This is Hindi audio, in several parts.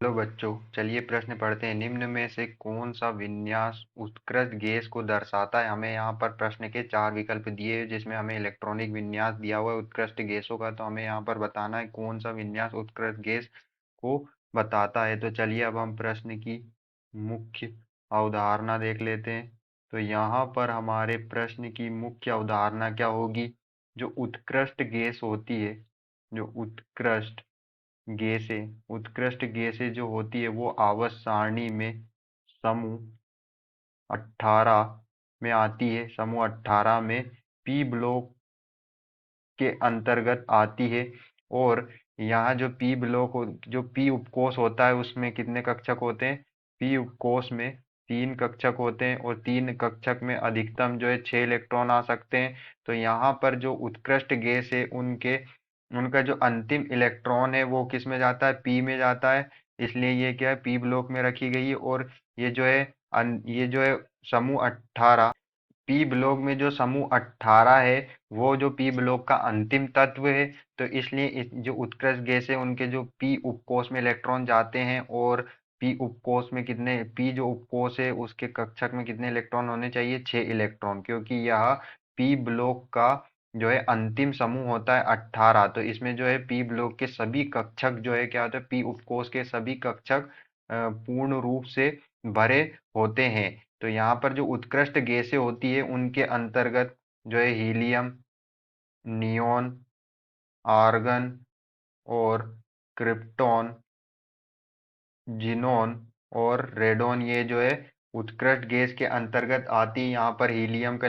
हेलो बच्चों, चलिए प्रश्न पढ़ते हैं। निम्न में से कौन सा विन्यास उत्कृष्ट गैस को दर्शाता है? हमें यहाँ पर प्रश्न के चार विकल्प दिए हैं, जिसमें हमें इलेक्ट्रॉनिक विन्यास दिया हुआ है उत्कृष्ट गैसों का। तो हमें यहाँ पर बताना है कौन सा विन्यास उत्कृष्ट गैस को बताता है। तो चलिए अब हम प्रश्न की मुख्य अवधारणा देख लेते हैं। तो यहाँ पर हमारे प्रश्न की मुख्य अवधारणा क्या होगी? जो उत्कृष्ट गैस होती है, जो उत्कृष्ट गैसें जो होती है वो आवर्त सारणी में समूह 18 में आती है। समूह 18 में पी ब्लॉक के अंतर्गत आती है। और यहाँ जो पी ब्लॉक जो पी उपकोष होता है उसमें कितने कक्षक होते हैं? पी उपकोष में 3 कक्षक होते हैं, और 3 कक्षक में अधिकतम जो है 6 इलेक्ट्रॉन आ सकते हैं। तो यहाँ पर जो उत्कृष्ट गैस है उनका जो अंतिम इलेक्ट्रॉन है वो किस में जाता है? पी में जाता है। इसलिए ये क्या है? पी ब्लॉक में रखी गई है। और ये जो है ये जो है समूह 18, पी ब्लॉक में जो समूह 18 है वो जो पी ब्लॉक का अंतिम तत्व है। तो इसलिए जो उत्कृष्ट गैस है उनके जो पी उपकोष में इलेक्ट्रॉन जाते हैं, और पी उपकोष में कितने, पी जो उपकोष है उसके कक्षक में कितने इलेक्ट्रॉन होने चाहिए? 6 इलेक्ट्रॉन, क्योंकि यह पी ब्लॉक का जो है अंतिम समूह होता है 18। तो इसमें जो है पी ब्लॉक के सभी कक्षक जो है क्या होता है? पी उपकोष के सभी कक्षक पूर्ण रूप से भरे होते हैं। तो यहाँ पर जो उत्कृष्ट गैसें होती है उनके अंतर्गत जो है हीलियम, नियोन, आर्गन और क्रिप्टॉन, जिनोन और रेडोन, ये जो है उत्कृष्ट गैस के अंतर्गत आती है। यहाँ पर हीलियम का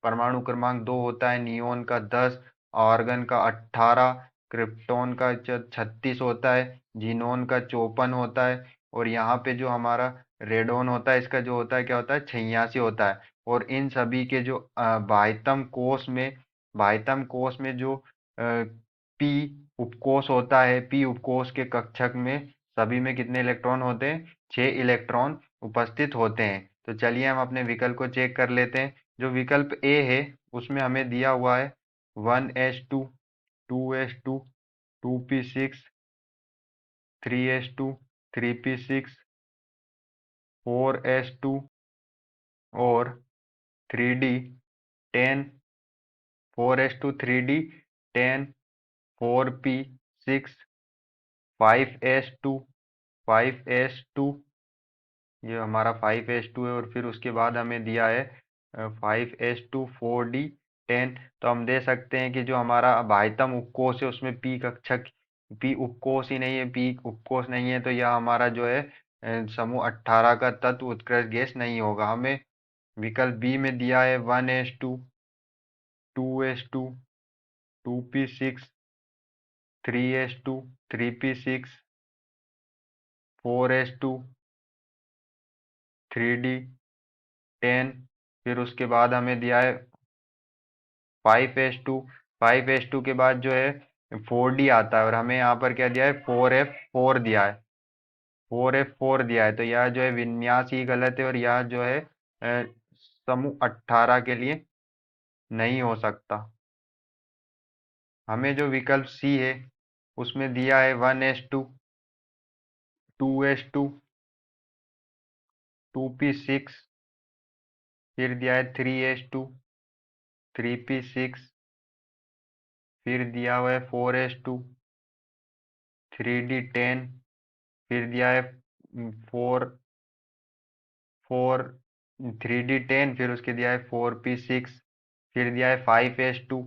परमाणु क्रमांक 2 होता है, नियोन का 10, आर्गन का 18, क्रिप्टॉन का 36 होता है, जिनोन का 54 होता है, और यहाँ पे जो हमारा रेडोन होता है इसका जो होता है क्या होता है? 86 होता है। और इन सभी के जो बाह्यतम कोष में जो पी उपकोष होता है, पी उपकोष के कक्षक में सभी में कितने इलेक्ट्रॉन होते हैं? 6 इलेक्ट्रॉन उपस्थित होते हैं। तो चलिए हम अपने विकल्प को चेक कर लेते हैं। जो विकल्प ए है उसमें हमें दिया हुआ है 1s2, 2s2, 2p6, 3s2, 3p6, 4s2 और 3d10, 4s2, 3d10, 4p6, 5s2, 5s2, ये हमारा 5s2 है। और फिर उसके बाद हमें दिया है 5s2, 4d10। तो हम दे सकते हैं कि जो हमारा बाह्यतम उपकोष है उसमें पी उपकोष ही नहीं है, पी उपकोष नहीं है, तो यह हमारा जो है समूह 18 का तत्व उत्कृष्ट गैस नहीं होगा। हमें विकल्प बी में दिया है 1s2, 2s2, 2p6, 3s2, 3p6, 4s2, 3d10। फिर उसके बाद हमें दिया है 5s2। 5s2 के बाद जो है 4d आता है, और हमें यहाँ पर क्या दिया है? 4f4 दिया है। 4f4 दिया है, तो यह जो है विन्यास ही गलत है, और यह जो है समूह 18 के लिए नहीं हो सकता। हमें जो विकल्प सी है उसमें दिया है 1s2, 2s2, 2p6, फिर दिया है 3s2, 3p6, फिर दिया हुआ है 4s2, 3d10, फिर दिया है 4 3d10, फिर उसके दिया है 4p6, फिर दिया है 5s2,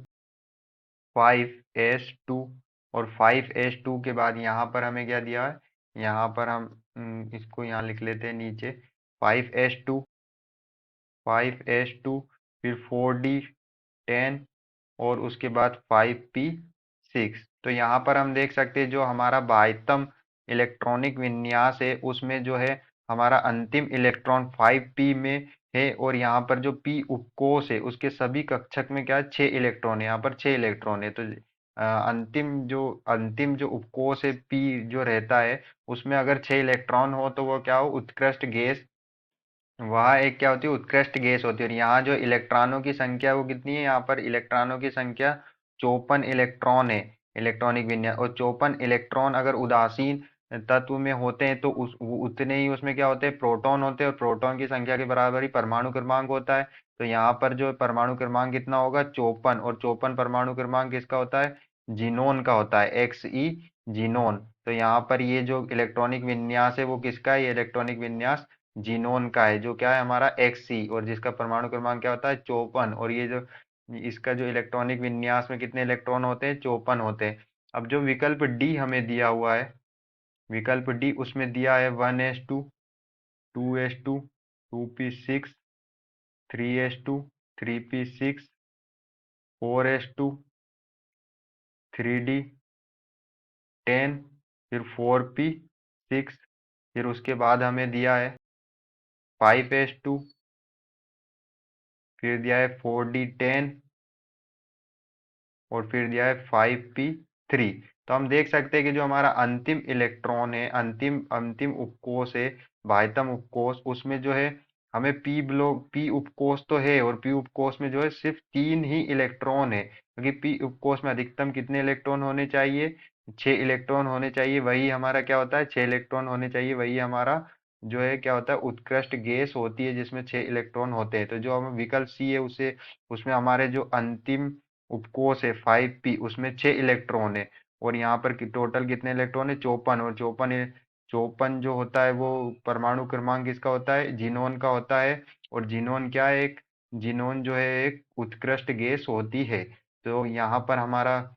और 5s2 के बाद यहाँ पर हमें क्या दिया है? यहाँ पर हम इसको यहाँ लिख लेते हैं नीचे। 5s2, 5s2, फिर 4d10, और उसके बाद 5p6। तो यहाँ पर हम देख सकते हैं जो हमारा बाह्यतम इलेक्ट्रॉनिक विन्यास है उसमें जो है हमारा अंतिम इलेक्ट्रॉन 5p में है, और यहाँ पर जो p उपकोष है उसके सभी कक्षक में क्या है? 6 इलेक्ट्रॉन है। यहाँ पर 6 इलेक्ट्रॉन है। तो अंतिम जो उपकोष है p जो रहता है उसमें अगर 6 इलेक्ट्रॉन हो तो वो क्या हो? उत्कृष्ट गैस, वह एक क्या होती है? उत्कृष्ट गैस होती है। और यहाँ जो इलेक्ट्रॉनों की संख्या वो कितनी है? यहाँ पर इलेक्ट्रॉनों की संख्या 54 इलेक्ट्रॉन है इलेक्ट्रॉनिक विन्यास। और 54 इलेक्ट्रॉन अगर उदासीन तत्व में होते हैं तो उतने ही उसमें क्या होते हैं, प्रोटॉन होते हैं, और प्रोटॉन की संख्या के बराबर ही परमाणु क्रमांक होता है। तो यहाँ पर जो परमाणु क्रमांक कितना होगा, 54, और 54 परमाणु क्रमांक किसका होता है, जीनोन का होता है, XE जीनोन। तो यहाँ पर ये जो इलेक्ट्रॉनिक विन्यास है वो किसका है, ये इलेक्ट्रॉनिक विन्यास जीनोन का है, जो क्या है हमारा XE, और जिसका परमाणु क्रमांक क्या होता है, 54, और ये जो इसका जो इलेक्ट्रॉनिक विन्यास में कितने इलेक्ट्रॉन होते हैं, 54 होते हैं। अब जो विकल्प डी हमें दिया हुआ है, विकल्प डी उसमें दिया है 1s2, 2s2, 2p6, 3s2, 3p6, 4s2, 3d10, फिर 4p6, फिर उसके बाद हमें दिया है 5s2, फिर दिया है 4d10, और फिर दिया है 5p3। तो हम देख सकते हैं कि जो हमारा अंतिम इलेक्ट्रॉन है, अंतिम अंतिम उपकोष है, बाह्यतम उपकोष, उसमें जो है हमें पी उपकोष तो है, और पी उपकोष में जो है सिर्फ 3 ही इलेक्ट्रॉन है, क्योंकि पी उपकोष में अधिकतम कितने इलेक्ट्रॉन होने चाहिए, 6 इलेक्ट्रॉन होने चाहिए, वही हमारा क्या होता है, 6 इलेक्ट्रॉन होने चाहिए, वही हमारा जो है क्या होता है, उत्कृष्ट गैस होती है जिसमें 6 इलेक्ट्रॉन होते हैं। तो जो हम विकल्प सी है उसे, उसमें हमारे जो अंतिम उपकोष है 5p, उसमें 6 इलेक्ट्रॉन है, और यहाँ पर टोटल कितने इलेक्ट्रॉन है, 54, और 54 जो होता है वो परमाणु क्रमांक किसका होता है, जीनोन का होता है। और जीनोन क्या है, एक जीनोन जो है एक उत्कृष्ट गैस होती है। तो यहाँ पर हमारा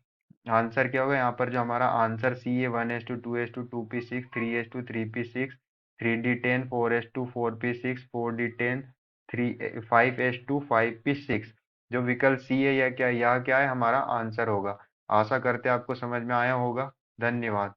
आंसर क्या होगा, यहाँ पर जो हमारा आंसर सी है, 1s2, 2p6, 3s2, 3p6, 3d10, 4s2, 4p6, 4d10, 5s2, 5p6, जो विकल्प सी है, यह क्या है, हमारा आंसर होगा। आशा करते हैं आपको समझ में आया होगा। धन्यवाद।